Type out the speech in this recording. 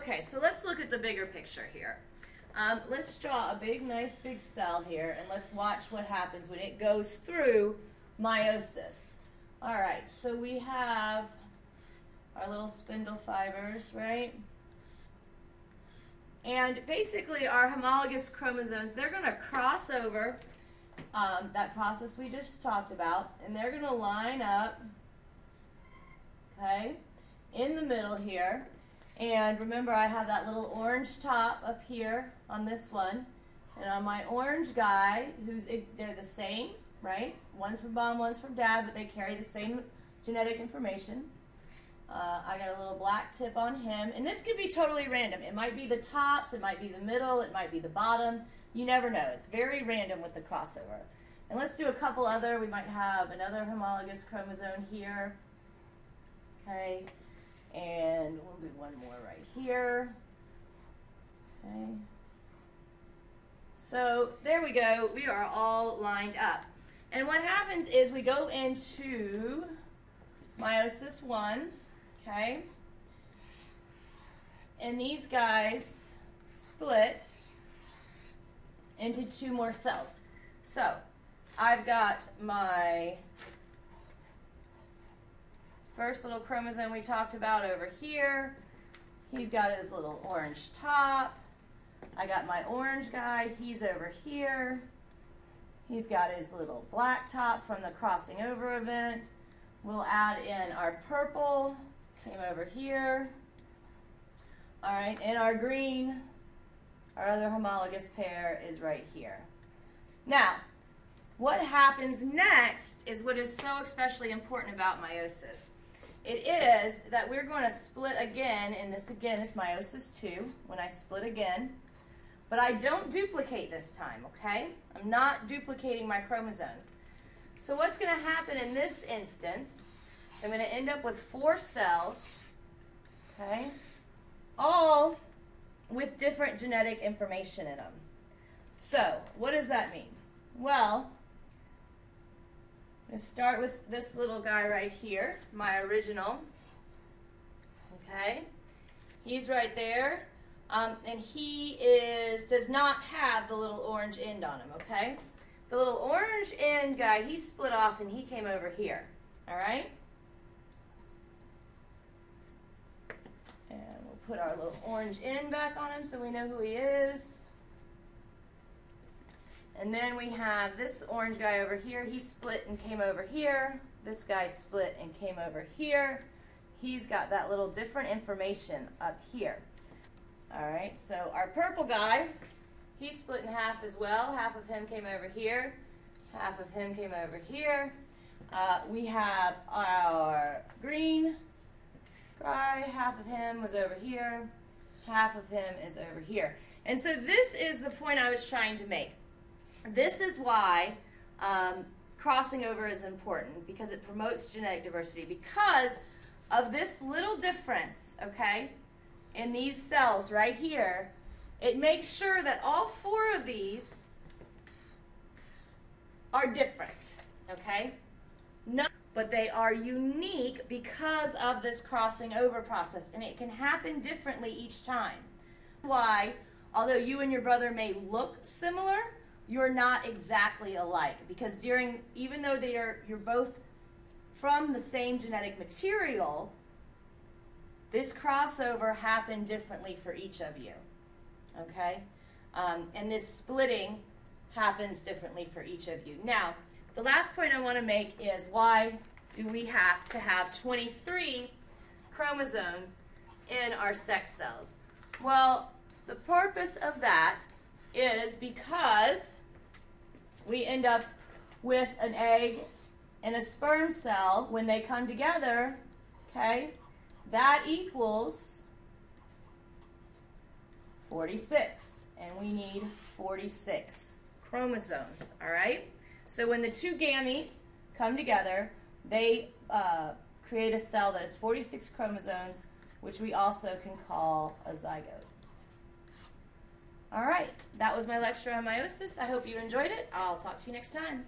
Okay, so let's look at the bigger picture here. Let's draw a nice big cell here, and let's watch what happens when it goes through meiosis. All right, so we have our little spindle fibers, right? And basically our homologous chromosomes, they're going to cross over that process we just talked about, and they're going to line up, okay, in the middle here. And remember, I have that little orange top up here on this one. And on my orange guy, they're the same, right? One's from mom, one's from dad, but they carry the same genetic information. I got a little black tip on him. And this could be totally random. It might be the tops, it might be the middle, it might be the bottom. You never know. It's very random with the crossover. And let's do a couple other. We might have another homologous chromosome here. Okay. And we'll do one more right here. Okay. So there we go. We are all lined up. And what happens is we go into meiosis 1, okay? And these guys split into 2 more cells. So I've got my first little chromosome we talked about over here. He's got his little orange top. I got my orange guy. He's over here. He's got his little black top from the crossing over event. We'll add in our purple. Came over here. All right, and our green, our other homologous pair, is right here. Now, what happens next is what is so especially important about meiosis. It is that we're going to split again, and this again is meiosis 2, when I split again. But I don't duplicate this time, okay? I'm not duplicating my chromosomes. So what's going to happen in this instance is I'm going to end up with 4 cells, okay? All with different genetic information in them. So what does that mean? Well, let's start with this little guy right here, my original. Okay, he's right there, and he does not have the little orange end on him. Okay, the little orange end guy, he split off and he came over here. All right, and we'll put our little orange end back on him so we know who he is. And then we have this orange guy over here. He split and came over here. This guy split and came over here. He's got that little different information up here. All right, so our purple guy, he split in half as well. Half of him came over here. Half of him came over here. We have our green guy. Half of him was over here. Half of him is over here. And so this is the point I was trying to make. This is why crossing over is important, because it promotes genetic diversity. Because of this little difference, okay, in these cells right here, it makes sure that all 4 of these are different, okay? No, but they are unique because of this crossing over process, and it can happen differently each time. That's why, although you and your brother may look similar, you're not exactly alike, because even though you're both from the same genetic material, this crossover happened differently for each of you, okay? And this splitting happens differently for each of you. Now, the last point I want to make is, why do we have to have 23 chromosomes in our sex cells? Well, the purpose of that is because we end up with an egg and a sperm cell. When they come together, okay, that equals 46, and we need 46 chromosomes, all right? So when the 2 gametes come together, they create a cell that has 46 chromosomes, which we also can call a zygote. All right, that was my lecture on meiosis. I hope you enjoyed it. I'll talk to you next time.